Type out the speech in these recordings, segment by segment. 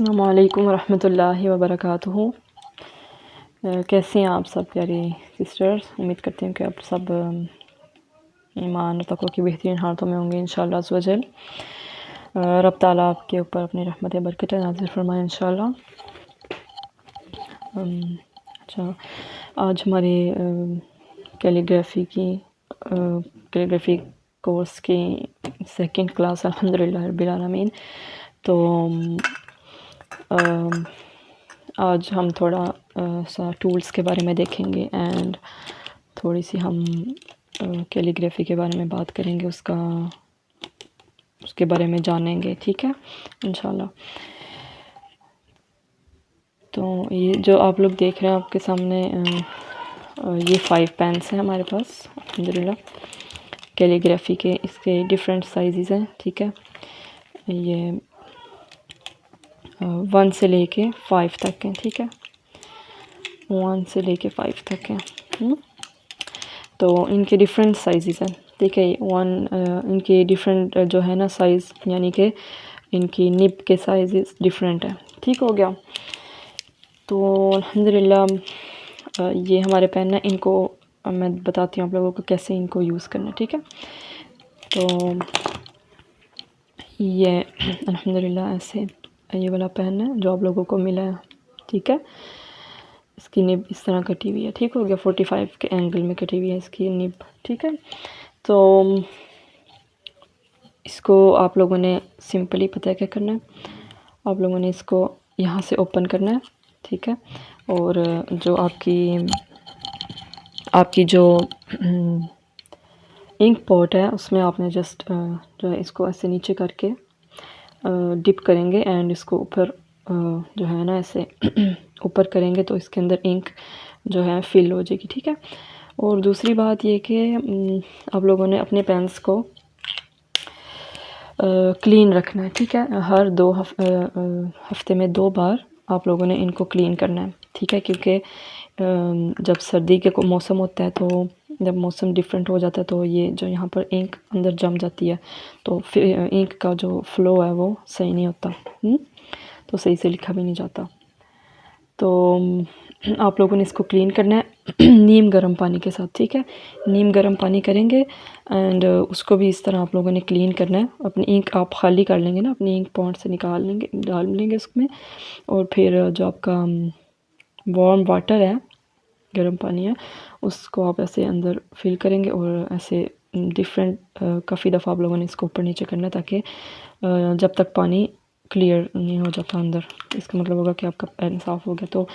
अस्सलामु अलैकुम वरहमतुल्लाहि वबरकातुहू। कैसे हैं आप सब प्यारे सिस्टर्स। उम्मीद करती हूँ कि आप सब ईमान और तक़वा की बेहतरीन हालतों में होंगे इंशाअल्लाह अज़्ज़ वजल। रब ताला आपके ऊपर अपनी रहमत बरकत नाज़िल फरमाए इंशाअल्लाह। अच्छा, आज हमारे कैलीग्राफी कोर्स की सेकंड क्लास अल्हम्दुलिल्लाह रब्बिल आलमीन। तो आज हम थोड़ा सा टूल्स के बारे में देखेंगे एंड थोड़ी सी हम कैलीग्राफी के बारे में बात करेंगे, उसके बारे में जानेंगे, ठीक है इंशाल्लाह। तो ये जो आप लोग देख रहे हैं आपके सामने, ये 5 पेन्स हैं हमारे पास अल्हम्दुलिल्लाह कैलीग्राफी के। इसके डिफरेंट साइज़ हैं, ठीक है। ये 1 से लेके 5 तक हैं, ठीक है। 1 से लेके 5 तक हैं। तो इनके डिफरेंट साइज़ हैं, ठीक है। इनके डिफरेंट जो है ना साइज़, यानी कि इनकी निब के साइज़ डिफरेंट है, ठीक हो गया। तो अल्हम्दुलिल्लाह ये हमारे पेन है, इनको मैं बताती हूँ आप लोगों को कैसे इनको यूज़ करना है, ठीक है। तो ये अल्हम्दुलिल्लाह ऐसे ये वाला पेन है जो आप लोगों को मिला है, ठीक है। इसकी निब इस तरह कटी हुई है, ठीक हो गया। 45 के एंगल में कटी हुई है इसकी निब, ठीक है। तो इसको आप लोगों ने सिंपली पता है क्या करना है, आप लोगों ने इसको यहाँ से ओपन करना है, ठीक है। और जो आपकी जो इंक पॉट है उसमें आपने जस्ट जो है इसको ऐसे नीचे करके डिप करेंगे एंड इसको ऊपर जो है ना ऐसे ऊपर करेंगे तो इसके अंदर इंक जो है फिल हो जाएगी, ठीक है। और दूसरी बात ये कि आप लोगों ने अपने पेन्स को क्लीन रखना है, ठीक है। हर 2 हफ्ते में 2 बार आप लोगों ने इनको क्लीन करना है, ठीक है। क्योंकि जब सर्दी के मौसम होता है तो जब मौसम डिफरेंट हो जाता है तो ये जो यहाँ पर इंक अंदर जम जाती है, तो फिर इंक का जो फ़्लो है वो सही नहीं होता, तो सही से लिखा भी नहीं जाता। तो आप लोगों ने इसको क्लीन करना है नीम गर्म पानी के साथ, ठीक है। नीम गर्म पानी करेंगे एंड उसको भी इस तरह आप लोगों ने क्लीन करना है। अपनी इंक आप खाली कर लेंगे ना, अपनी इंक पॉट से निकाल लेंगे, डाल लेंगे उसमें। और फिर जो आपका वार्म वाटर है, गर्म पानी है, उसको आप ऐसे अंदर फिल करेंगे और ऐसे डिफरेंट काफ़ी दफ़ा आप लोगों ने इसको ऊपर नीचे करना है ताकि जब तक पानी क्लियर नहीं हो जाता अंदर, इसका मतलब होगा कि आपका पेन साफ़ हो गया। तो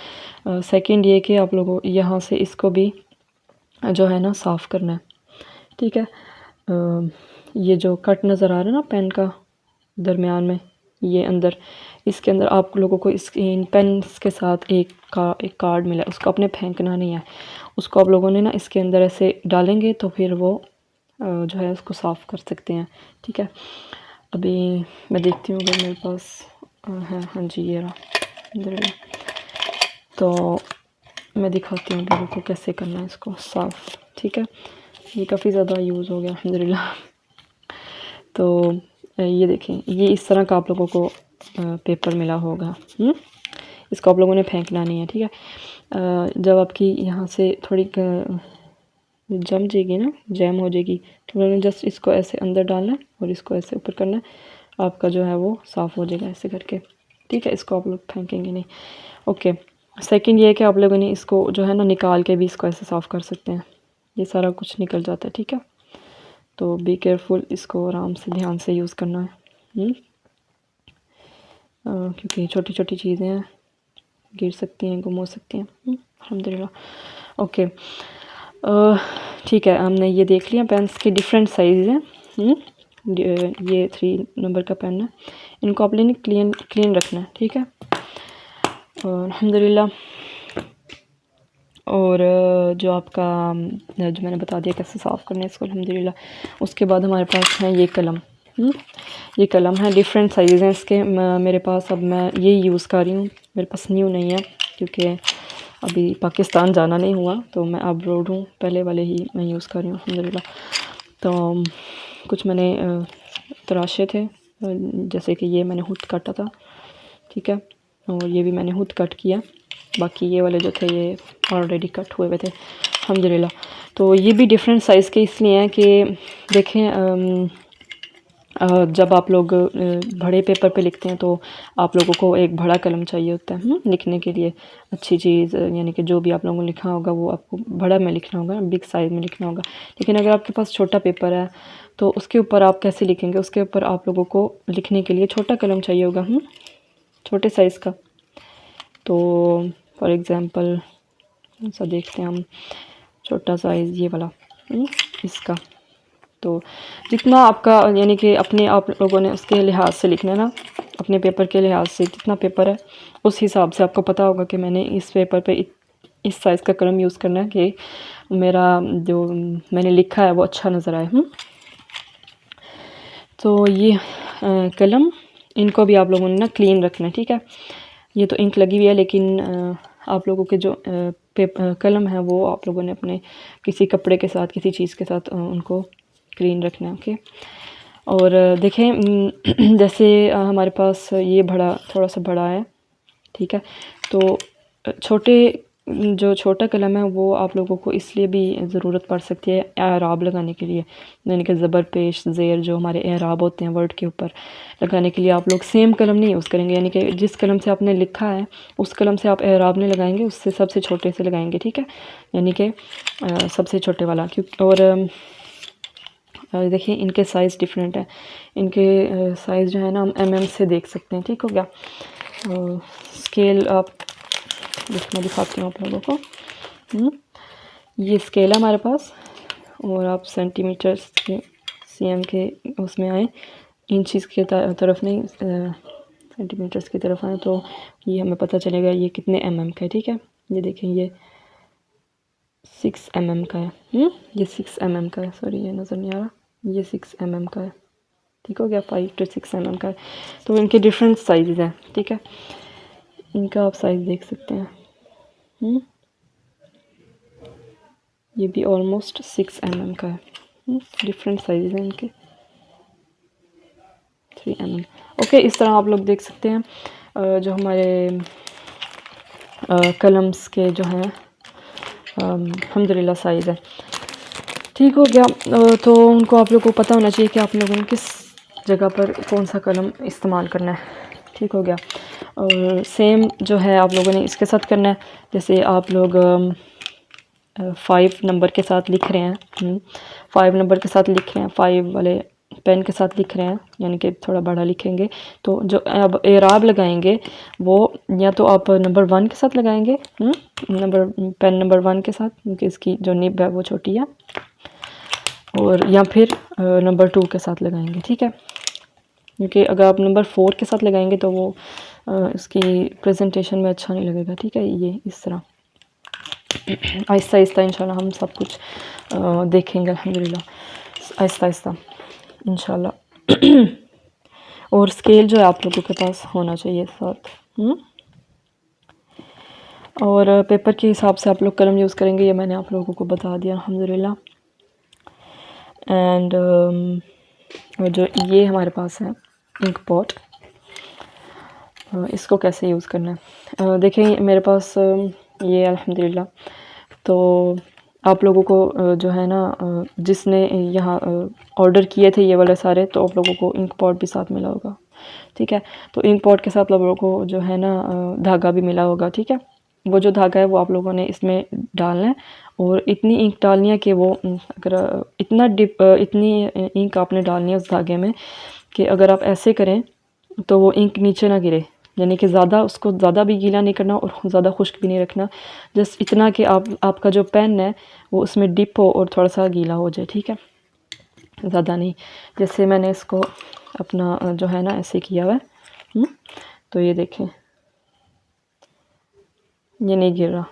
सेकंड ये कि आप लोगों यहाँ से इसको भी जो है ना साफ़ करना है, ठीक है। ये जो कट नज़र आ रहा है ना पेन का दरमियान में, ये अंदर इसके अंदर आप लोगों को इन पेन्स के साथ एक कार्ड मिला है, उसको आपने फेंकना नहीं है। उसको आप लोगों ने ना इसके अंदर ऐसे डालेंगे तो फिर वो जो है उसको साफ़ कर सकते हैं, ठीक है। अभी मैं देखती हूँ अगर मेरे पास है, हाँ जी ये रहा अंदर। तो मैं दिखाती हूँ लोगों को कैसे करना है इसको साफ़, ठीक है। ये काफ़ी ज़्यादा यूज़ हो गया अल्हम्दुलिल्लाह। तो ये देखें, ये इस तरह का आप लोगों को पेपर मिला होगा। इसको आप लोगों ने फेंकना नहीं है, ठीक है। जब आपकी यहाँ से थोड़ी जम जाएगी ना, जैम हो जाएगी, तो मैंने जस्ट इसको ऐसे अंदर डालना है और इसको ऐसे ऊपर करना है, आपका जो है वो साफ़ हो जाएगा ऐसे करके, ठीक है। इसको आप लोग फेंकेंगे नहीं, ओके। सेकंड ये है कि आप लोगों ने इसको जो है ना निकाल के भी इसको ऐसे साफ़ कर सकते हैं, ये सारा कुछ निकल जाता है, ठीक है। तो बी केयरफुल, इसको आराम से ध्यान से यूज़ करना है, क्योंकि छोटी छोटी चीज़ें हैं, गिर सकती हैं, गुम हो सकती हैं। अल्हम्दुलिल्लाह, ओके। ठीक है, हमने ये देख लिया पेन्स के डिफरेंट साइज़ हैं। ये 3 नंबर का पेन है, इनको आप लोगों ने क्लीन रखना है, ठीक है। अल्हम्दुलिल्लाह। और जो आपका जो मैंने बता दिया कैसे साफ़ करना है इसको अल्हम्दुलिल्लाह। उसके बाद हमारे पास है ये कलम, ये कलम है, डिफरेंट साइज़ हैं इसके। मेरे पास अब मैं यही यूज़ कर रही हूँ, मेरे पास न्यू नहीं है क्योंकि अभी पाकिस्तान जाना नहीं हुआ, तो मैं अब्रॉड हूँ, पहले वाले ही मैं यूज़ कर रही हूँ अल्हम्दुलिल्लाह। तो कुछ मैंने तराशे थे, जैसे कि ये मैंने खुद काटा था, ठीक है। और ये भी मैंने खुद कट किया, बाकी ये वाले जो थे ये ऑलरेडी कट हुए हुए थे अल्हम्दुलिल्लाह। तो ये भी डिफरेंट साइज़ के इसलिए हैं कि देखें जब आप लोग बड़े पेपर पे लिखते हैं तो आप लोगों को एक बड़ा कलम चाहिए होता है लिखने के लिए अच्छी चीज़, यानी कि जो भी आप लोगों ने लिखा होगा वो आपको बड़ा में लिखना होगा, बिग साइज़ में लिखना होगा। लेकिन अगर आपके पास छोटा पेपर है तो उसके ऊपर आप कैसे लिखेंगे, उसके ऊपर आप लोगों को लिखने के लिए छोटा कलम चाहिए होगा छोटे साइज़ का। तो फॉर एग्ज़ाम्पल ऐसा देखते हैं हम, छोटा साइज़ ये वाला इसका। तो जितना आपका यानी कि अपने आप लोगों ने उसके लिहाज से लिखना है ना, अपने पेपर के लिहाज से जितना पेपर है उस हिसाब से आपको पता होगा कि मैंने इस पेपर पे इस साइज़ का कलम यूज़ करना है कि मेरा जो मैंने लिखा है वो अच्छा नज़र आए। तो ये कलम, इनको भी आप लोगों ने ना क्लीन रखना है, ठीक है। ये तो इंक लगी हुई है, लेकिन आप लोगों के जो कलम है वो आप लोगों ने अपने किसी कपड़े के साथ, किसी चीज़ के साथ उनको क्लीन रखना है, ओके। और देखें जैसे हमारे पास ये थोड़ा सा बड़ा है, ठीक है। तो जो छोटा कलम है वो आप लोगों को इसलिए भी ज़रूरत पड़ सकती है एराब लगाने के लिए, यानी कि ज़बर पेश ज़ेर जो हमारे एराब होते हैं वर्ड के ऊपर लगाने के लिए आप लोग सेम कलम नहीं यूज़ करेंगे, यानी कि जिस कलम से आपने लिखा है उस कलम से आप एराब नहीं लगाएंगे, उससे सबसे छोटे से लगाएंगे, ठीक है। यानी कि सबसे छोटे वाला, क्योंकि और देखिए इनके साइज़ डिफरेंट है, इनके साइज़ जो है ना हम mm से देख सकते हैं, ठीक हो गया। स्केल आप मैं दिखाती हूँ आप लोगों को। ये स्केल है हमारे पास, और आप सेंटीमीटर्स के cm के उसमें आए, इंचज़ की तरफ नहीं सेंटीमीटर्स की तरफ आए, तो ये हमें पता चलेगा ये कितने mm का है, ठीक है। ये देखें ये 6 mm का है, ये 6 mm का है, सॉरी ये नज़र नहीं आ रहा, ये 6 mm का है, ठीक हो गया। 5 to 6 mm का है। तो इनके डिफरेंट साइज़ हैं, ठीक है, इनका आप साइज़ देख सकते हैं। ये भी ऑलमोस्ट 6 mm का है, डिफरेंट साइज़ हैं इनके, 3 mm, ओके। इस तरह आप लोग देख सकते हैं जो हमारे कलम्स के जो हैं अल्हम्दुलिल्लाह साइज़ है, ठीक हो गया। तो उनको आप लोगों को पता होना चाहिए कि आप लोगों ने किस जगह पर कौन सा कलम इस्तेमाल करना है, ठीक हो गया। और सेम जो है आप लोगों ने इसके साथ करना है, जैसे आप लोग 5 नंबर के साथ लिख रहे हैं, 5 नंबर के साथ लिख रहे हैं, 5 वाले पेन के साथ लिख रहे हैं, यानी कि थोड़ा बड़ा लिखेंगे, तो जो अब एराब लगाएंगे वो या तो आप नंबर 1 के साथ लगाएंगे, पेन नंबर 1 के साथ, क्योंकि इसकी जो निब है वो छोटी है, और या फिर नंबर 2 के साथ लगाएंगे, ठीक है। क्योंकि अगर आप नंबर 4 के साथ लगाएंगे तो वो इसकी प्रेजेंटेशन में अच्छा नहीं लगेगा, ठीक है। ये इस तरह आहिस्ता आहिस्ता इंशाल्लाह हम सब कुछ देखेंगे अल्हम्दुलिल्लाह, आहिस्ता आहिस्ता इंशाल्लाह। और स्केल जो है आप लोगों के पास होना चाहिए साथ, और पेपर के हिसाब से आप लोग कलम यूज़ करेंगे, ये मैंने आप लोगों को बता दिया अल्हम्दुलिल्लाह। एंड जो ये हमारे पास है इंक पॉट, इसको कैसे यूज़ करना है, देखें मेरे पास ये अल्हम्दुलिल्लाह। तो आप लोगों को जो है ना जिसने यहाँ ऑर्डर किए थे ये वाले सारे, तो आप लोगों को इंक पॉट भी साथ मिला होगा, ठीक है। तो इंक पॉट के साथ आप लोगों को जो है ना धागा भी मिला होगा, ठीक है। वो जो धागा है वो आप लोगों ने इसमें डालना है, और इतनी इंक डालनी है कि वो अगर इतनी इंक आपने डालनी है उस धागे में कि अगर आप ऐसे करें तो वो इंक नीचे ना गिरे, यानी कि उसको ज़्यादा भी गीला नहीं करना और ज़्यादा खुश्क भी नहीं रखना, जस्ट इतना कि आपका जो पेन है वो उसमें डिप हो और थोड़ा सा गीला हो जाए, ठीक है, ज़्यादा नहीं। जैसे मैंने इसको अपना जो है ना ऐसे किया हुआ है, तो ये देखें ये नहीं गिर रहा,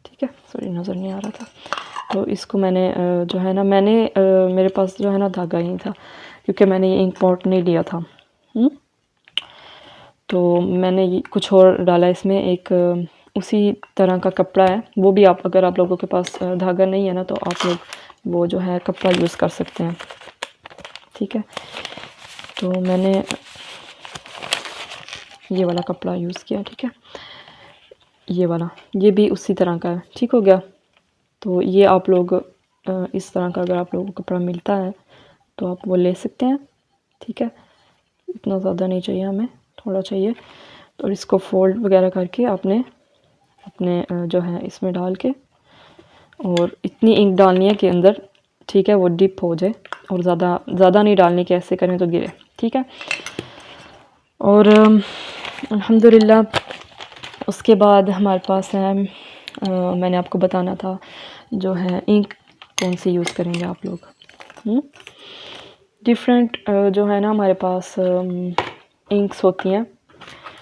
ठीक है, सॉरी नज़र नहीं आ रहा था। तो इसको मैंने जो है ना मेरे पास जो है ना धागा ही था, क्योंकि मैंने ये इंक पॉट नहीं लिया था, तो मैंने ये कुछ और डाला इसमें, एक उसी तरह का कपड़ा है, वो भी अगर आप लोगों के पास धागा नहीं है ना तो आप लोग वो जो है कपड़ा यूज़ कर सकते हैं, ठीक है। तो मैंने ये वाला कपड़ा यूज़ किया, ठीक है, ये वाला, ये भी उसी तरह का है, ठीक हो गया। तो ये आप लोग इस तरह का अगर आप लोगों को कपड़ा मिलता है तो आप वो ले सकते हैं, ठीक है। इतना ज़्यादा नहीं चाहिए हमें, थोड़ा चाहिए। तो इसको फोल्ड वगैरह करके आपने अपने जो है इसमें डाल के, और इतनी इंक डालनी है कि अंदर, ठीक है, वो डिप हो जाए, और ज़्यादा नहीं डालनी कि ऐसे करें तो गिरे, ठीक है। और अल्हम्दुलिल्लाह उसके बाद हमारे पास है, मैंने आपको बताना था जो है इंक कौन सी यूज़ करेंगे आप लोग। डिफरेंट जो है ना हमारे पास इंक्स होती हैं।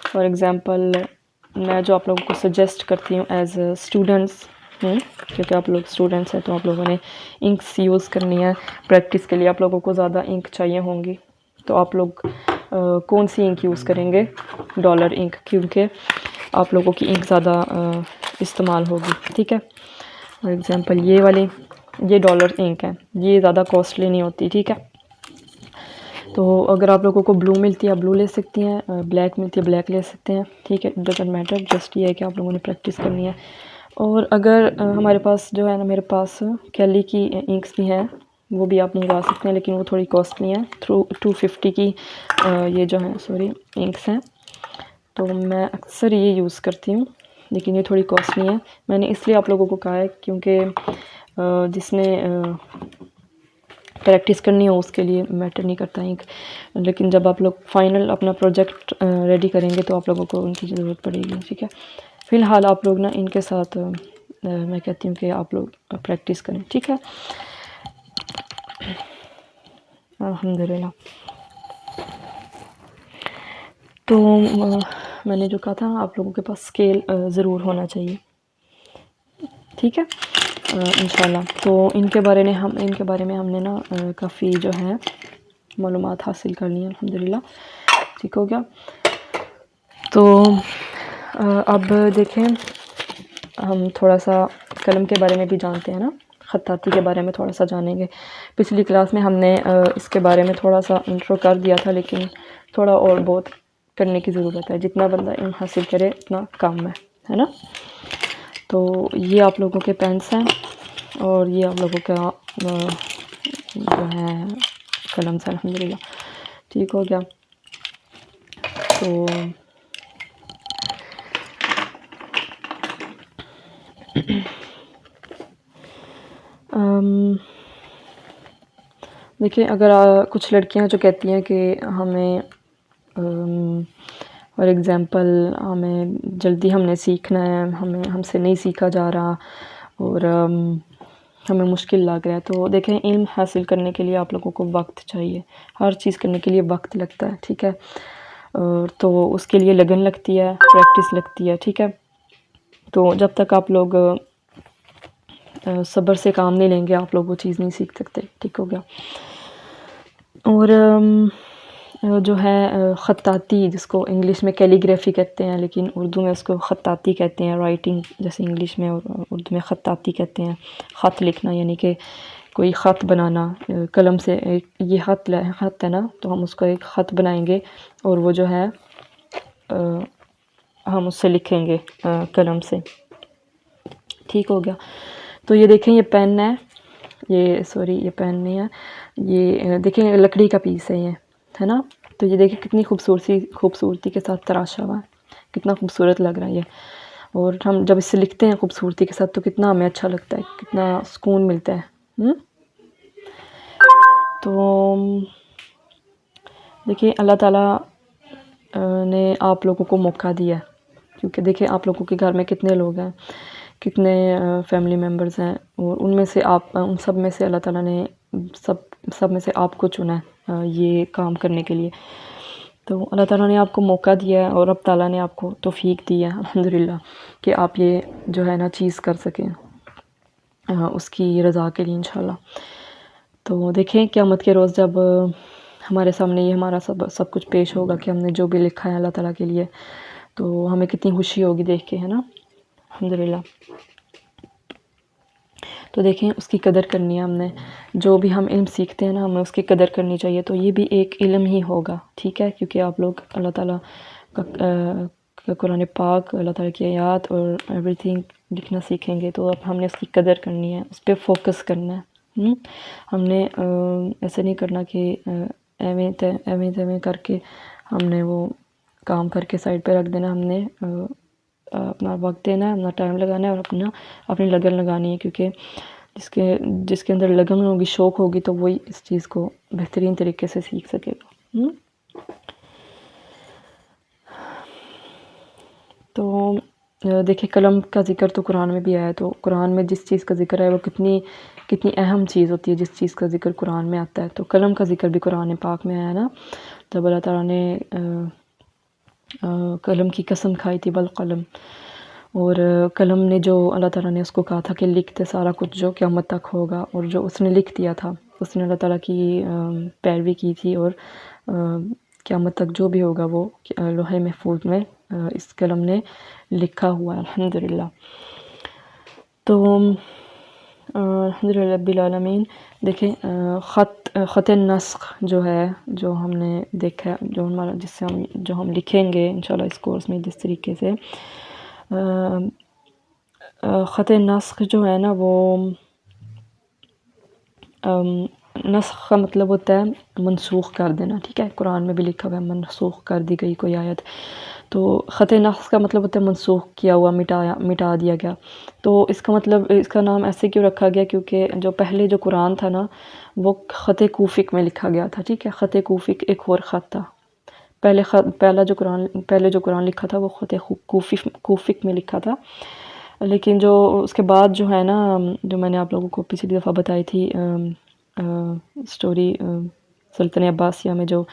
फॉर एग्ज़ाम्पल मैं जो आप लोगों को सजेस्ट करती हूँ एज स्टूडेंट्स, क्योंकि आप लोग स्टूडेंट्स हैं तो आप लोगों ने इंक्स यूज़ करनी है प्रैक्टिस के लिए, आप लोगों को ज़्यादा इंक चाहिए होंगी। तो आप लोग कौन सी इंक यूज़ करेंगे? डॉलर इंक, क्योंकि आप लोगों की इंक ज़्यादा इस्तेमाल होगी, ठीक है। फॉर एग्ज़ाम्पल ये वाली, ये डॉलर इंक है, ये ज़्यादा कॉस्टली नहीं होती, ठीक है। तो अगर आप लोगों को ब्लू मिलती है आप ब्लू ले सकती हैं, ब्लैक मिलती है ब्लैक ले सकते हैं, ठीक है, इट डजंट मैटर, जस्ट ये है कि आप लोगों ने प्रैक्टिस करनी है। और अगर हमारे पास जो है ना, मेरे पास कैली की इंक्स भी हैं, वो भी आप मंगवा सकते हैं, लेकिन वो थोड़ी कॉस्टली हैं, 250 की ये जो है सॉरी इंक्स हैं। तो मैं अक्सर ये यूज़ करती हूँ, लेकिन ये थोड़ी कॉस्टली है। मैंने इसलिए आप लोगों को कहा है क्योंकि जिसने प्रैक्टिस करनी हो उसके लिए मैटर नहीं करता इंक, लेकिन जब आप लोग फाइनल अपना प्रोजेक्ट रेडी करेंगे तो आप लोगों को उनकी ज़रूरत पड़ेगी, ठीक है। फ़िलहाल आप लोग ना इनके साथ मैं कहती हूँ कि आप लोग प्रैक्टिस करें, ठीक है। अल्हम्दुलिल्लाह। तो मैंने जो कहा था आप लोगों के पास स्केल ज़रूर होना चाहिए, ठीक है, इंशाल्लाह। तो इनके बारे में हमने ना काफ़ी जो है मालूमात हासिल कर ली है, अल्हम्दुलिल्लाह, ठीक हो गया। तो अब देखें, हम थोड़ा सा कलम के बारे में भी जानते हैं ना, ख़त्ताती के बारे में थोड़ा सा जानेंगे। पिछली क्लास में हमने इसके बारे में थोड़ा सा इंट्रो कर दिया था, लेकिन थोड़ा और बहुत करने की ज़रूरत है। जितना बंदा इल्म हासिल करे उतना कम है ना। तो ये आप लोगों के पेन्स हैं और ये आप लोगों का जो है कलम से, अल्हम्दुलिल्लाह, ठीक हो गया। तो देखिए, अगर कुछ लड़कियां जो कहती हैं कि हमें फॉर एग्ज़ाम्पल हमें जल्दी हमने सीखना है, हमसे नहीं सीखा जा रहा और हमें मुश्किल लग रहा है, तो देखें इल्म हासिल करने के लिए आप लोगों को वक्त चाहिए। हर चीज़ करने के लिए वक्त लगता है, ठीक है। और तो उसके लिए लगन लगती है, प्रैक्टिस लगती है, ठीक है। तो जब तक आप लोग सब्र से काम नहीं लेंगे आप लोग वो चीज़ नहीं सीख सकते, ठीक हो गया। और जो है ख़त्ताती, जिसको इंग्लिश में कैलीग्राफी कहते हैं, लेकिन उर्दू में उसको ख़त्ताती कहते हैं, राइटिंग जैसे इंग्लिश में और उर्दू में ख़त्ताती कहते हैं। ख़त लिखना यानी कि कोई ख़त बनाना कलम से, ये ख़त है ना, तो हम उसका एक ख़त बनाएंगे और वो जो है हम उससे लिखेंगे कलम से, ठीक हो गया। तो ये देखें, ये पेन है, ये सॉरी ये पेन नहीं है, ये देखें लकड़ी का पीस है ये, है ना। तो ये देखिए कितनी खूबसूरती के साथ तराशा हुआ है, कितना खूबसूरत लग रहा है ये। और हम जब इससे लिखते हैं खूबसूरती के साथ तो कितना हमें अच्छा लगता है, कितना सुकून मिलता है। तो देखिए अल्लाह ताला ने आप लोगों को मौका दिया, क्योंकि देखिए आप लोगों के घर में कितने लोग हैं, कितने फैमिली मेम्बर्स हैं, और उनमें से आप उन सब में से अल्लाह ताला ने सब में से आपको चुना है ये काम करने के लिए। तो अल्लाह ताला ने आपको मौका दिया है और अब ताला ने आपको तौफीक दी है, अल्हम्दुलिल्लाह, कि आप ये जो है ना चीज़ कर सकें उसकी रज़ा के लिए इंशाल्लाह। तो देखें क़यामत के रोज़ जब हमारे सामने ये हमारा सब कुछ पेश होगा कि हमने जो भी लिखा है अल्लाह ताला के लिए, तो हमें कितनी खुशी होगी देख के, है ना, अल्हम्दुलिल्लाह। तो देखें उसकी कदर करनी है हमने। जो भी हम इल्म सीखते हैं ना हमें उसकी कदर करनी चाहिए। तो ये भी एक इल्म ही होगा, ठीक है, क्योंकि आप लोग अल्लाह ताला का कुरान पाक, अल्लाह ताला की आयत और एवरीथिंग लिखना सीखेंगे तो अब हमने उसकी कदर करनी है, उस पर फोकस करना है। हमने ऐसे नहीं करना कि एवें तेवें करके हमने वो काम करके साइड पे रख देना। हमने अपना वक्त देना है, अपना टाइम लगाना है और अपनी लगन लगानी है, क्योंकि जिसके अंदर लगन होगी, शौक़ होगी, तो वही इस चीज़ को बेहतरीन तरीके से सीख सकेगा। तो देखिए कलम का ज़िक्र तो कुरान में भी आया है। तो कुरान में जिस चीज़ का ज़िक्र है वो कितनी अहम चीज़ होती है, जिस चीज़ का ज़िक्र कुरान में आता है। तो कलम का ज़िक्र भी कुरान पाक में आया ना, जब अल्लाह ताला ने कलम की कसम खाई थी, बल कलम, और कलम ने जो अल्लाह ताला ने उसको कहा था कि लिख दे सारा कुछ जो क़यामत तक होगा, और जो उसने लिख दिया था, उसने अल्लाह ताला की पैरवी की थी, और क़यामत तक जो भी होगा वो लोहे महफूज में इस कलम ने लिखा हुआ है, अल्हम्दुलिल्लाह। तो अल्हम्दुलिल्लाह रब्बिल आलमीन। देखें ख़त नस्ख़ जो है, जो हमने देखा है, जो हमारा जो हम लिखेंगे इंशाल्लाह इस कोर्स में, जिस तरीके से ख़त नस्ख़ जो है ना, वो नस्ख़ का मतलब होता है मनसूख़ कर देना, ठीक है। कुरान में भी लिखा हुआ है मनसूख़ कर दी गई कोई आयत। तो ख़त नस्ख़ का मतलब होता है मनसूख़ किया हुआ, मिटा दिया गया। तो इसका मतलब, इसका नाम ऐसे क्यों रखा गया, क्योंकि जो पहले जो कुरान था ना वो ख़त कूफ़िक में लिखा गया था, ठीक है। ख़त कूफ़िक एक और ख़त था। पहले जो कुरान लिखा था वो ख़त कूफ़िक में लिखा था। लेकिन जो उसके बाद जो है ना, जो मैंने आप लोगों को पिछली दफ़ा बताई थी स्टोरी, सुल्तान अब्बासिया में जो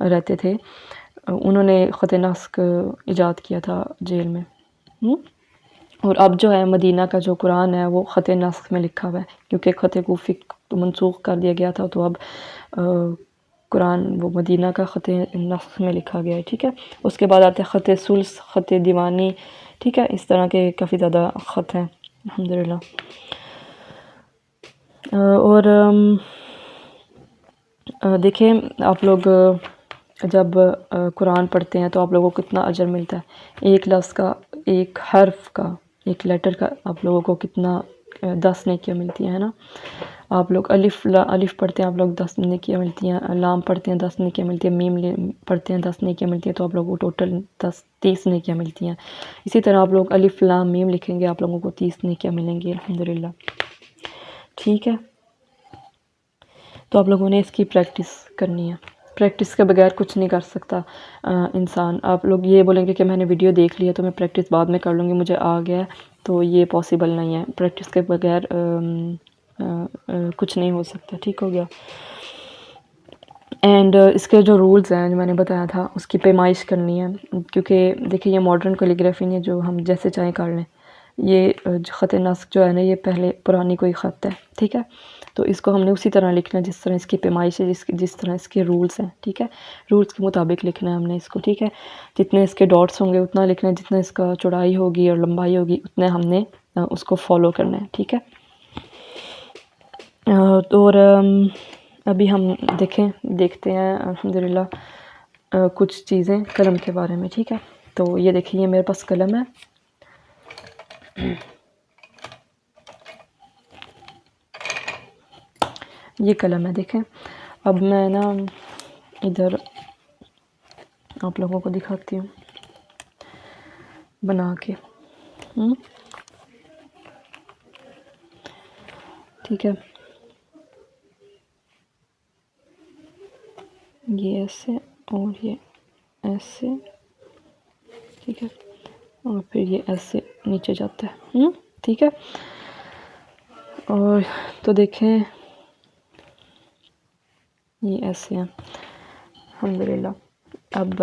रहते थे, उन्होंने ख़त नस्ख़ ईजाद किया था जेल में। और अब जो है मदीना का जो कुरान है वो ख़त नस्ख़ में लिखा हुआ है, क्योंकि ख़त कूफ़िक तो मनसूख़ कर दिया गया था। तो अब कुरान वो मदीना का ख़त नस्ख़ में लिखा गया है, ठीक है। उसके बाद आते हैं ख़त सुल्स, ख़त दीवानी, ठीक है। इस तरह के काफ़ी ज़्यादा ख़त हैं, अल्हम्दुलिल्लाह। और देखें आप लोग जब कुरान पढ़ते हैं तो आप लोगों को कितना अजर मिलता है। एक लफ्ज़ का, एक हर्फ का, एक लेटर का आप लोगों को कितना 10 नेकियां मिलती हैं, है ना। आप लोग अलिफ पढ़ते हैं, आप लोग 10 नेकियां मिलती हैं। लाम पढ़ते हैं 10 नेकियां मिलती हैं। मीम पढ़ते हैं 10 नेकियां मिलती हैं। तो आप लोगों को टोटल 30 नेकियां मिलती हैं। इसी तरह आप लोग अलिफ लाम मीम लिखेंगे, आप लोगों को 30 नेकियां मिलेंगी, अल्हम्दुलिल्लाह, ठीक है। तो आप लोगों ने इसकी प्रैक्टिस करनी है। प्रैक्टिस के बगैर कुछ नहीं कर सकता इंसान। आप लोग ये बोलेंगे कि मैंने वीडियो देख लिया तो मैं प्रैक्टिस बाद में कर लूँगी, मुझे आ गया, तो ये पॉसिबल नहीं है। प्रैक्टिस के बगैर कुछ नहीं हो सकता, ठीक हो गया। एंड इसके जो रूल्स हैं जो मैंने बताया था उसकी पैमाइश करनी है, क्योंकि देखिए ये मॉडर्न कैलीग्राफी नहीं है जो हम जैसे चाहें कर लें। ये ख़त नस्ख़ जो है ना, ये पहले पुरानी कोई ख़त है, ठीक है। तो इसको हमने उसी तरह लिखना है जिस तरह इसकी पैमाइश है, जिस तरह इसके रूल्स हैं, ठीक है। रूल्स के मुताबिक लिखना है हमने इसको, ठीक है। जितने इसके डॉट्स होंगे उतना लिखना है, जितना इसका चौड़ाई होगी और लंबाई होगी उतने हमने उसको फॉलो करना है, ठीक है। तो और अभी हम देखते हैं अल्हम्दुलिल्लाह कुछ चीज़ें कलम के बारे में, ठीक है। तो ये देखिए, ये मेरे पास कलम है, ये कलम है, देखें। अब मैं ना इधर आप लोगों को दिखाती हूँ बना के, ठीक है। ये ऐसे और ये ऐसे, ठीक है, और फिर ये ऐसे नीचे जाता है, ठीक है। और तो देखें ये ऐसे हैं, अल्हम्दुलिल्लाह। अब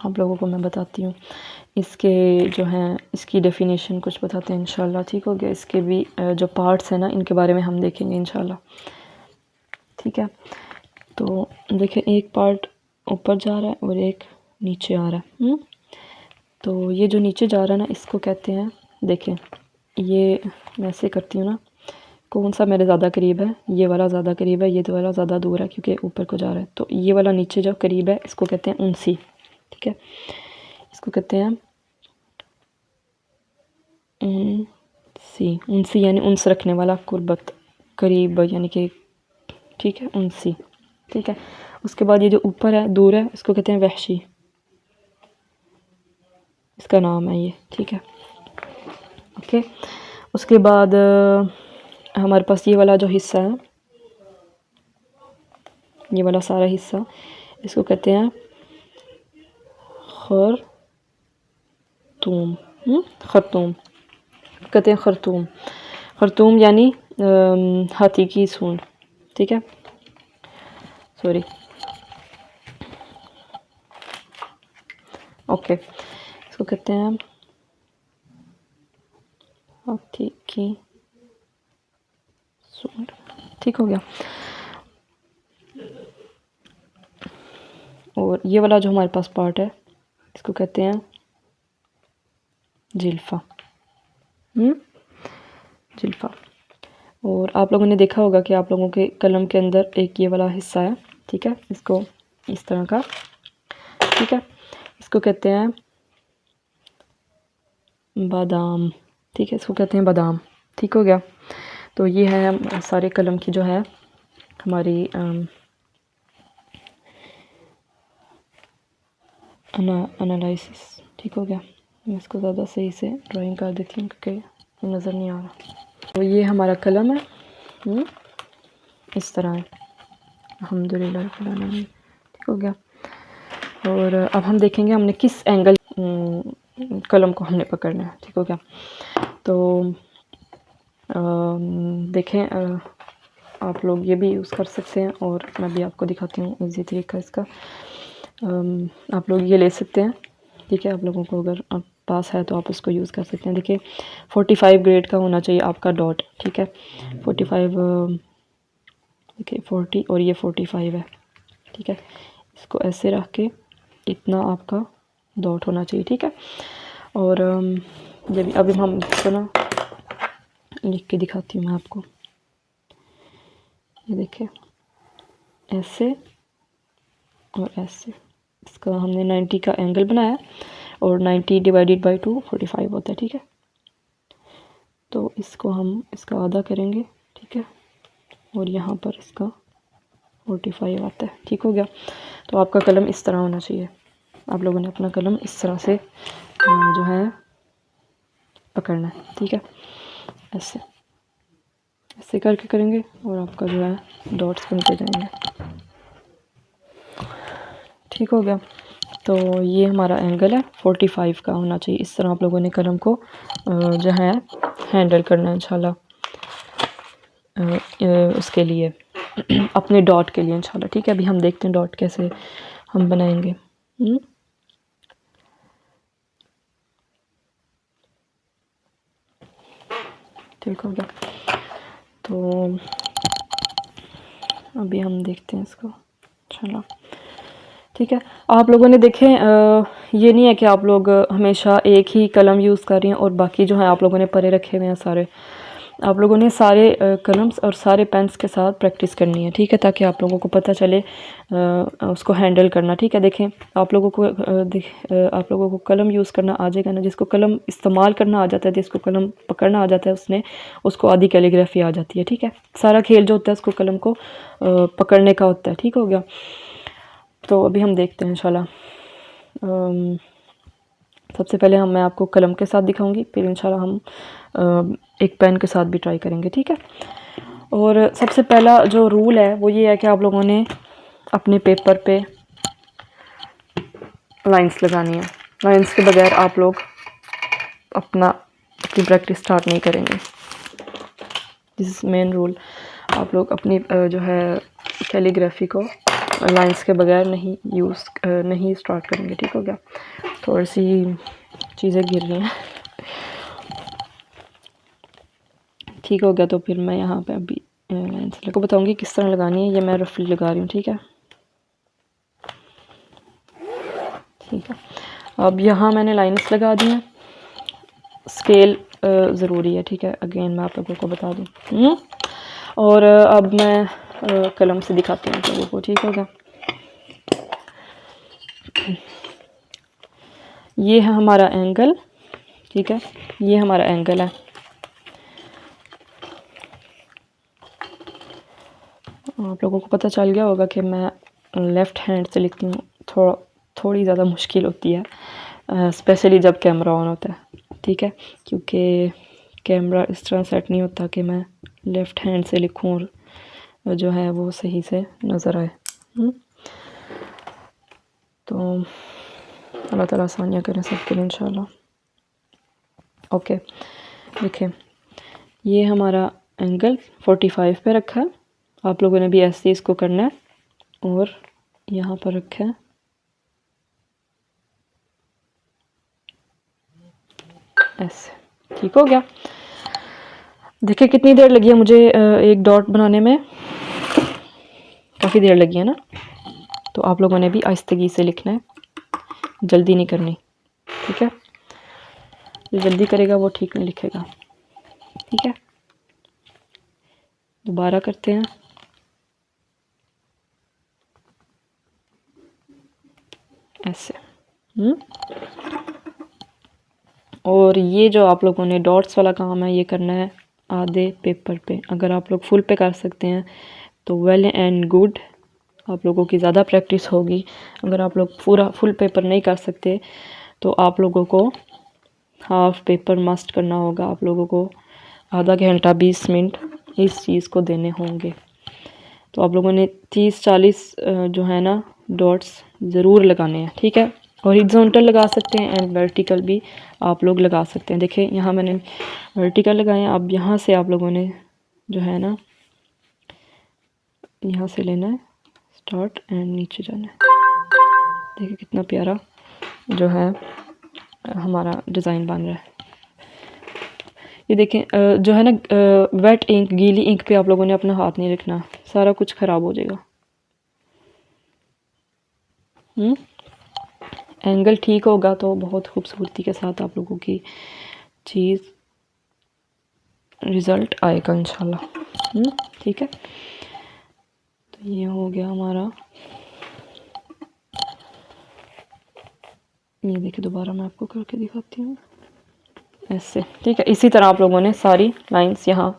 आप लोगों को मैं बताती हूँ इसके जो हैं, इसकी डेफिनेशन कुछ बताते हैं इंशाल्लाह, ठीक हो गया। इसके भी जो पार्ट्स हैं ना, इनके बारे में हम देखेंगे इंशाल्लाह, ठीक है। तो देखें एक पार्ट ऊपर जा रहा है और एक नीचे आ रहा है। तो ये जो नीचे जा रहा है ना, इसको कहते हैं, देखें ये मैं ऐसे करती हूँ ना, कौन सा मेरे ज़्यादा करीब है, ये वाला ज़्यादा करीब है, ये तो वाला ज़्यादा दूर है क्योंकि ऊपर को जा रहा है। तो ये वाला नीचे जो करीब है इसको कहते हैं उनसी, ठीक है, इसको कहते हैं उनसी। उनसी यानी उनस रखने वाला, कुर्बत, करीब यानी कि, ठीक है, उनसी, ठीक है। उसके बाद ये जो ऊपर है, दूर है, इसको कहते हैं वहशी, इसका नाम है ये, ठीक है, ओके। उसके बाद हमारे पास ये वाला जो हिस्सा है, ये वाला सारा हिस्सा, इसको कहते हैं खरतूम, खरतूम कहते हैं, खरतूम। खरतूम यानी हाथी की सूंड, ठीक है, सॉरी, ओके, इसको कहते हैं हाथी की सूंड, ठीक हो गया। और ये वाला जो हमारे पास पार्ट है, इसको कहते हैं जिल्फा, जिल्फा। और आप लोगों ने देखा होगा कि आप लोगों के कलम के अंदर एक ये वाला हिस्सा है, ठीक है, इसको इस तरह का, ठीक है, इसको कहते हैं बादाम, ठीक है, इसको कहते हैं बादाम, ठीक हो गया। तो ये है सारे कलम की जो है हमारी एनालिसिस, ठीक हो गया। मैं इसको ज़्यादा सही से ड्राइंग कर देती हूँ क्योंकि नज़र नहीं आ रहा। तो ये हमारा कलम है, इस तरह है, अल्हम्दुलिल्लाह रब्बिल आलमीन, ठीक हो गया। और अब हम देखेंगे हमने किस एंगल कलम को हमने पकड़ना है, ठीक हो गया। तो देखें, आप लोग ये भी यूज़ कर सकते हैं और मैं भी आपको दिखाती हूँ इजी तरीका इसका। आप लोग ये ले सकते हैं, ठीक है, आप लोगों को अगर आप पास है तो आप उसको यूज़ कर सकते हैं। देखिए 45 ग्रेड का होना चाहिए आपका डॉट, ठीक है, 45, देखिए 40 और ये 45 है, ठीक है, इसको ऐसे रख के इतना आपका डॉट होना चाहिए, ठीक है। और जब अभी हम इसको ना लिख के दिखाती हूँ मैं आपको, ये देखिए ऐसे और ऐसे, इसका हमने 90 का एंगल बनाया और 90 डिवाइडेड बाई 2 45 होता है, ठीक है। तो इसको हम इसका आधा करेंगे, ठीक है, और यहाँ पर इसका 45 आता है, ठीक हो गया। तो आपका कलम इस तरह होना चाहिए, आप लोगों ने अपना कलम इस तरह से जो है पकड़ना है, ठीक है, ऐसे ऐसे करके करेंगे और आपका जो है डॉट्स बनते जाएंगे, ठीक हो गया। तो ये हमारा एंगल है 45 का होना चाहिए। इस तरह आप लोगों ने कलम को जो है हैंडल करना है इंशाल्लाह, उसके लिए अपने डॉट के लिए इंशाल्लाह, ठीक है। अभी हम देखते हैं डॉट कैसे हम बनाएंगे। ठीक हो गया। तो अभी हम देखते हैं इसको इंशाल्लाह, ठीक है। आप लोगों ने देखें, ये नहीं है कि आप लोग हमेशा एक ही कलम यूज़ कर रहे हैं और बाकी जो है आप लोगों ने परे रखे हुए हैं सारे। आप लोगों ने सारे कलम्स और सारे पेन्स के साथ प्रैक्टिस करनी है, ठीक है, ताकि आप लोगों को पता चले उसको हैंडल करना, ठीक है। देखें आप लोगों को कलम यूज़ करना आ जाएगा ना, जिसको कलम इस्तेमाल करना आ जाता है, जिसको कलम पकड़ना आ जाता है, उसको आधी कैलीग्राफी आ जाती है, ठीक है। सारा खेल जो होता है उसको कलम को पकड़ने का होता है, ठीक हो गया। तो अभी हम देखते हैं इंशाल्लाह। सबसे पहले मैं आपको कलम के साथ दिखाऊंगी, फिर इंशाल्लाह हम एक पेन के साथ भी ट्राई करेंगे, ठीक है। और सबसे पहला जो रूल है वो ये है कि आप लोगों ने अपने पेपर पे लाइंस लगानी है। लाइंस के बगैर आप लोग अपनी प्रैक्टिस स्टार्ट नहीं करेंगे। This is main rule. आप लोग अपनी जो है कैलीग्राफी को लाइंस के बगैर नहीं स्टार्ट करेंगे, ठीक हो गया। थोड़ी सी चीज़ें गिर रही हैं, ठीक हो गया। तो फिर मैं यहाँ पे अभी लाइंस को बताऊँगी किस तरह लगानी है। ये मैं रफली लगा रही हूँ, ठीक है, ठीक है। अब यहाँ मैंने लाइंस लगा दी हैं। स्केल ज़रूरी है, ठीक है। अगेन मैं आप लोगों को बता दूँ। और अब मैं कलम से दिखाती हूँ आप लोगों को, ठीक होगा। ये है हमारा एंगल, ठीक है, ये हमारा एंगल है। आप लोगों को पता चल गया होगा कि मैं लेफ़्ट हैंड से लिखती हूँ, थोड़ी ज़्यादा मुश्किल होती है, स्पेशली जब कैमरा ऑन होता है, ठीक है, क्योंकि कैमरा इस तरह सेट नहीं होता कि मैं लेफ़्ट हैंड से लिखूँ और जो है वो सही से नज़र आए। तो अल्लाह ताला आसानियाँ करें सबके लिए इंशाल्लाह। ओके, देखिए ये हमारा एंगल 45 पे रखा है। आप लोगों ने भी ऐसे इसको करना है और यहाँ पर रखा है ऐसे, ठीक हो गया। देखिए कितनी देर लगी है मुझे एक डॉट बनाने में, काफ़ी देर लगी है ना। तो आप लोगों ने भी आहिस्तगी से लिखना है, जल्दी नहीं करनी, ठीक है। जो जल्दी करेगा वो ठीक नहीं लिखेगा, ठीक है। दोबारा करते हैं। ऐसे और ये जो आप लोगों ने डॉट्स वाला काम है ये करना है आधे पेपर पे। अगर आप लोग फुल पे कर सकते हैं तो वेल एंड गुड, आप लोगों की ज़्यादा प्रैक्टिस होगी। अगर आप लोग पूरा फुल पेपर नहीं कर सकते तो आप लोगों को हाफ पेपर मस्ट करना होगा। आप लोगों को आधा घंटा 20 मिनट इस चीज़ को देने होंगे। तो आप लोगों ने 30-40 जो है ना डॉट्स ज़रूर लगाने हैं, ठीक है। हॉरिजॉन्टल लगा सकते हैं एंड वर्टिकल भी आप लोग लगा सकते हैं। देखिए यहाँ मैंने वर्टिकल लगाए हैं। अब यहाँ से आप लोगों ने जो है ना यहाँ से लेना है स्टार्ट एंड नीचे जाना है। देखिए कितना प्यारा जो है हमारा डिज़ाइन बन रहा है। ये देखें जो है ना वेट इंक, गीली इंक पे आप लोगों ने अपना हाथ नहीं रखना, सारा कुछ ख़राब हो जाएगा। एंगल ठीक होगा तो बहुत खूबसूरती के साथ आप लोगों की चीज़ रिज़ल्ट आएगा इंशाल्लाह। ठीक है, तो ये हो गया हमारा। ये देखिए दोबारा मैं आपको करके दिखाती हूँ ऐसे, ठीक है। इसी तरह आप लोगों ने सारी लाइंस यहाँ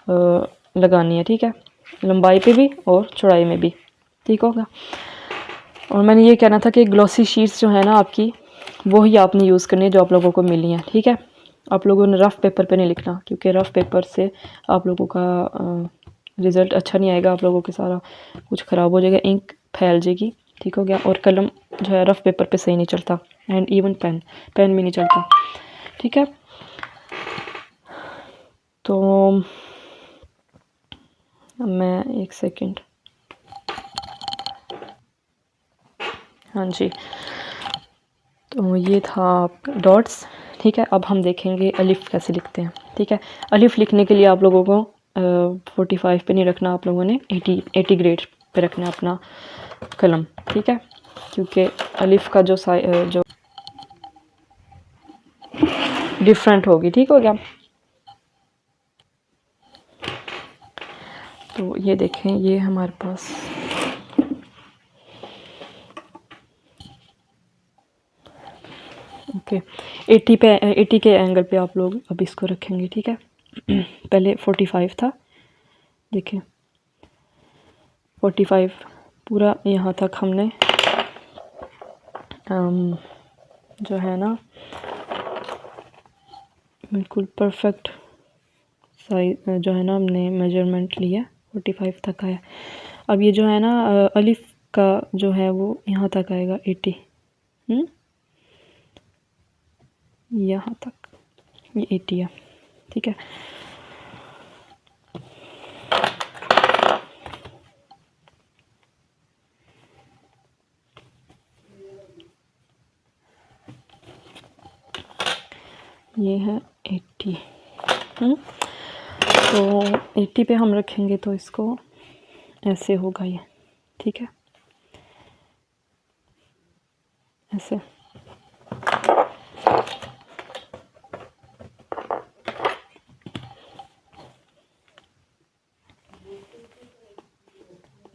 लगानी है, ठीक है, लंबाई पे भी और चौड़ाई में भी, ठीक होगा। और मैंने ये कहना था कि ग्लॉसी शीट्स जो है ना आपकी, वो ही आपने यूज़ करनी है जो आप लोगों को मिली हैं, ठीक है। आप लोगों ने रफ़ पेपर पे नहीं लिखना, क्योंकि रफ़ पेपर से आप लोगों का रिज़ल्ट अच्छा नहीं आएगा। आप लोगों के सारा कुछ ख़राब हो जाएगा, इंक फैल जाएगी, ठीक हो गया। और कलम जो है रफ़ पेपर पे सही नहीं चलता, एंड इवन पेन भी नहीं चलता, ठीक है। तो मैं एक सेकंड, हाँ जी, तो ये था डॉट्स, ठीक है। अब हम देखेंगे अलिफ कैसे लिखते हैं, ठीक है। अलिफ लिखने के लिए आप लोगों को 45 पे नहीं रखना, आप लोगों ने 80 ग्रेड पे रखना है अपना कलम, ठीक है, क्योंकि अलिफ का जो जो डिफरेंट होगी, ठीक हो गया। तो ये देखें, ये हमारे पास ओके 80 के एंगल पे आप लोग अब इसको रखेंगे, ठीक है। पहले 45 था, देखिए 45 पूरा यहाँ तक हमने जो है ना बिल्कुल परफेक्ट साइज जो है ना हमने मेजरमेंट लिया, 45 तक आया। अब ये जो है ना अलिफ का जो है वो यहाँ तक आएगा 80, यहाँ तक ये 80 है, ठीक है। ये है 80, तो 80 पे हम रखेंगे तो इसको ऐसे होगा ये, ठीक है, ऐसे।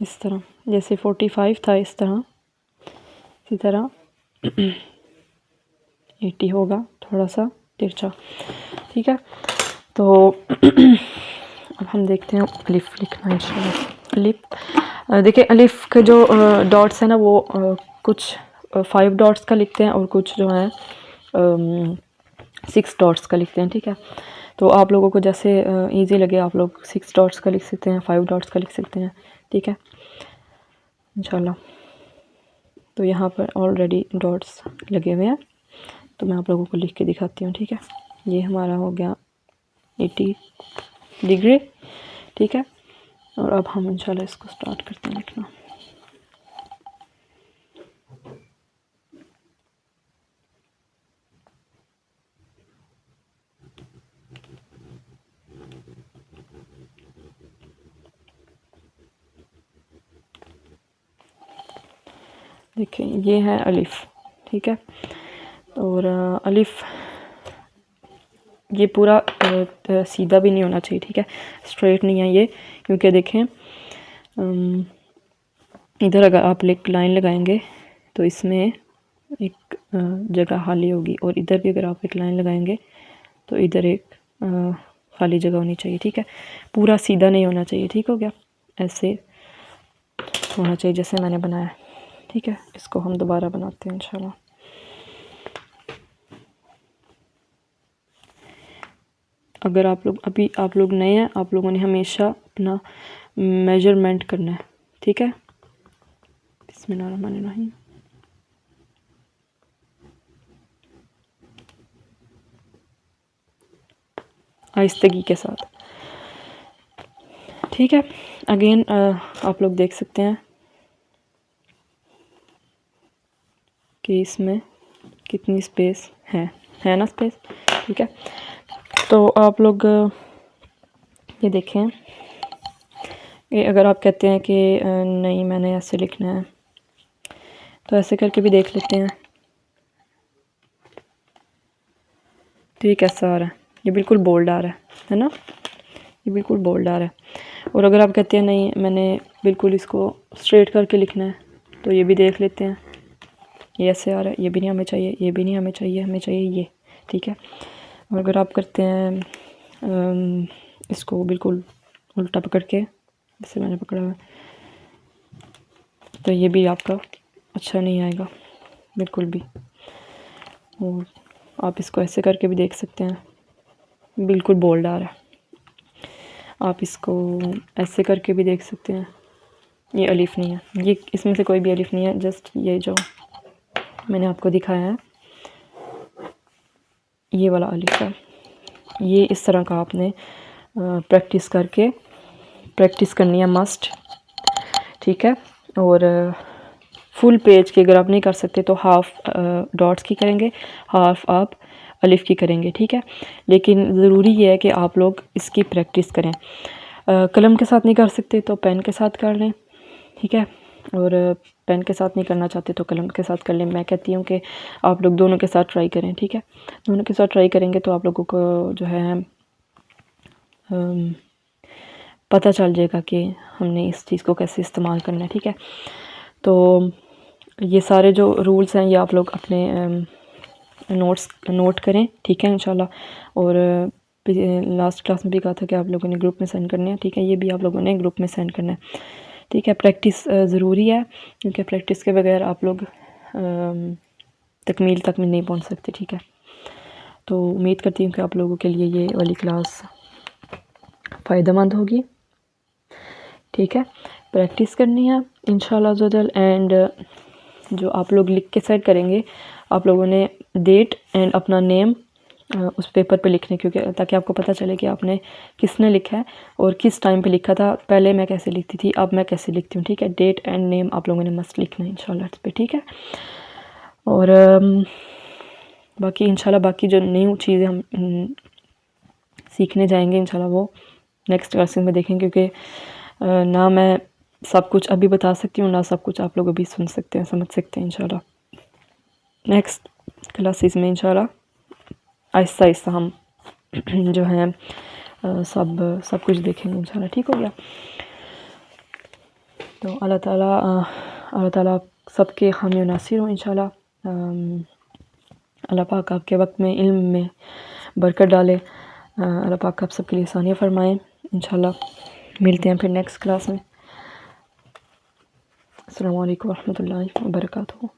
इस तरह, जैसे 45 था इस तरह, इसी तरह 80 होगा, थोड़ा सा तिरछा, ठीक है। तो अब हम देखते हैं अलिफ लिखना इंशाल्लाह। अलिफ देखिए, अलिफ के जो डॉट्स हैं ना वो कुछ 5 डॉट्स का लिखते हैं और कुछ जो है 6 डॉट्स का लिखते हैं, ठीक है। तो आप लोगों को जैसे इजी लगे आप लोग 6 डॉट्स का लिख सकते हैं, 5 डॉट्स का लिख सकते हैं, ठीक है इंशाल्लाह। तो यहाँ पर ऑलरेडी डॉट्स लगे हुए हैं, तो मैं आप लोगों को लिख के दिखाती हूँ, ठीक है। ये हमारा हो गया 80 डिग्री, ठीक है। और अब हम इंशाल्लाह इसको स्टार्ट करते हैं लिखना। देखिए ये है अलिफ, ठीक है। और अलिफ ये पूरा सीधा भी नहीं होना चाहिए, ठीक है, स्ट्रेट नहीं है ये, क्योंकि देखें इधर अगर आप एक लाइन लगाएंगे तो इसमें एक जगह खाली होगी, और इधर भी अगर आप एक लाइन लगाएंगे तो इधर एक खाली जगह होनी चाहिए, ठीक है। पूरा सीधा नहीं होना चाहिए, ठीक हो गया, ऐसे होना चाहिए जैसे मैंने बनाया, ठीक है। इसको हम दोबारा बनाते हैं इंशाल्लाह। अगर आप लोग नए हैं, आप लोगों ने हमेशा अपना मेजरमेंट करना है, ठीक है। बिस्मिल्लाहिर्रहमानिर्रहीम। आहिस्तगी के साथ, ठीक है। अगेन आप लोग देख सकते हैं कि इसमें कितनी स्पेस है ना स्पेस, ठीक है। तो आप लोग ये देखें, ये अगर आप कहते हैं कि नहीं मैंने ऐसे लिखना है, तो ऐसे करके भी देख लेते हैं। तो ये कैसा आ रहा है, ये बिल्कुल बोल्ड आ रहा है ना, ये बिल्कुल बोल्ड आ रहा है। और अगर आप कहते हैं नहीं मैंने बिल्कुल इसको स्ट्रेट करके लिखना है, तो ये भी देख लेते हैं, ये ऐसे आ रहा है, ये भी नहीं हमें चाहिए, ये भी नहीं हमें चाहिए, हमें चाहिए ये, ठीक है। और अगर आप करते हैं इसको बिल्कुल उल्टा पकड़ के, जैसे मैंने पकड़ा हुआ, तो ये भी आपका अच्छा नहीं आएगा बिल्कुल भी। और आप इसको ऐसे करके भी देख सकते हैं, बिल्कुल बोल्ड आ रहा है। आप इसको ऐसे करके भी देख सकते हैं, ये अलिफ नहीं है, ये इसमें से कोई भी अलिफ नहीं है, जस्ट ये जो मैंने आपको दिखाया है ये वाला अलिफ है। ये इस तरह का आपने प्रैक्टिस करनी है मस्ट, ठीक है। और फुल पेज की अगर आप नहीं कर सकते तो हाफ डॉट्स की करेंगे, हाफ आप अलिफ की करेंगे, ठीक है। लेकिन ज़रूरी ये है कि आप लोग इसकी प्रैक्टिस करें। कलम के साथ नहीं कर सकते तो पेन के साथ कर लें, ठीक है। और पेन के साथ नहीं करना चाहते तो कलम के साथ कर लें। मैं कहती हूँ कि आप लोग दोनों के साथ ट्राई करें, ठीक है। दोनों के साथ ट्राई करेंगे तो आप लोगों को जो है पता चल जाएगा कि हमने इस चीज़ को कैसे इस्तेमाल करना है, ठीक है। तो ये सारे जो रूल्स हैं ये आप लोग अपने नोट करें, ठीक है इंशाल्लाह। और लास्ट क्लास में भी कहा था कि आप लोगों ने ग्रुप में सेंड करने हैं, ठीक है। ये भी आप लोगों ने ग्रुप में सेंड करना है, ठीक है। प्रैक्टिस ज़रूरी है, क्योंकि प्रैक्टिस के बगैर आप लोग तकमील तक में नहीं पहुंच सकते, ठीक है। तो उम्मीद करती हूँ कि आप लोगों के लिए ये वाली क्लास फ़ायदेमंद होगी, ठीक है। प्रैक्टिस करनी है इंशाल्लाह ज़ोदल। एंड जो आप लोग लिख के सेट करेंगे, आप लोगों ने डेट एंड अपना नेम उस पेपर पे लिखने, क्योंकि ताकि आपको पता चले कि आपने किसने लिखा है और किस टाइम पे लिखा था। पहले मैं कैसे लिखती थी, अब मैं कैसे लिखती हूँ, ठीक है। डेट एंड नेम आप लोगों ने मस्त लिखना है इंशाल्लाह इस पे, ठीक है। और बाकी इंशाल्लाह बाकी जो न्यू चीज़ें हम सीखने जाएंगे इंशाल्लाह वो नेक्स्ट क्लासेस में देखेंगे, क्योंकि ना मैं सब कुछ अभी बता सकती हूँ, ना सब कुछ आप लोग अभी सुन सकते हैं, समझ सकते हैं। इंशाल्लाह नेक्स्ट क्लासेस में इंशाल्लाह आहिस्ता आहिस्ता हम जो है सब कुछ देखेंगे इंशाल्लाह, ठीक हो गया। तो अल्लाह ताला सबके हामी नासिर हो इंशाल्लाह। अल्लाह पाक आपके वक्त में इल्म में बरकत डाले। अल्लाह पाक आप सबके लिए आसानियाँ फरमाएँ इंशाल्लाह। मिलते हैं फिर नेक्स्ट क्लास में। अस्सलामु अलैकुम वरहमतुल्लाहि वबरकातुहू।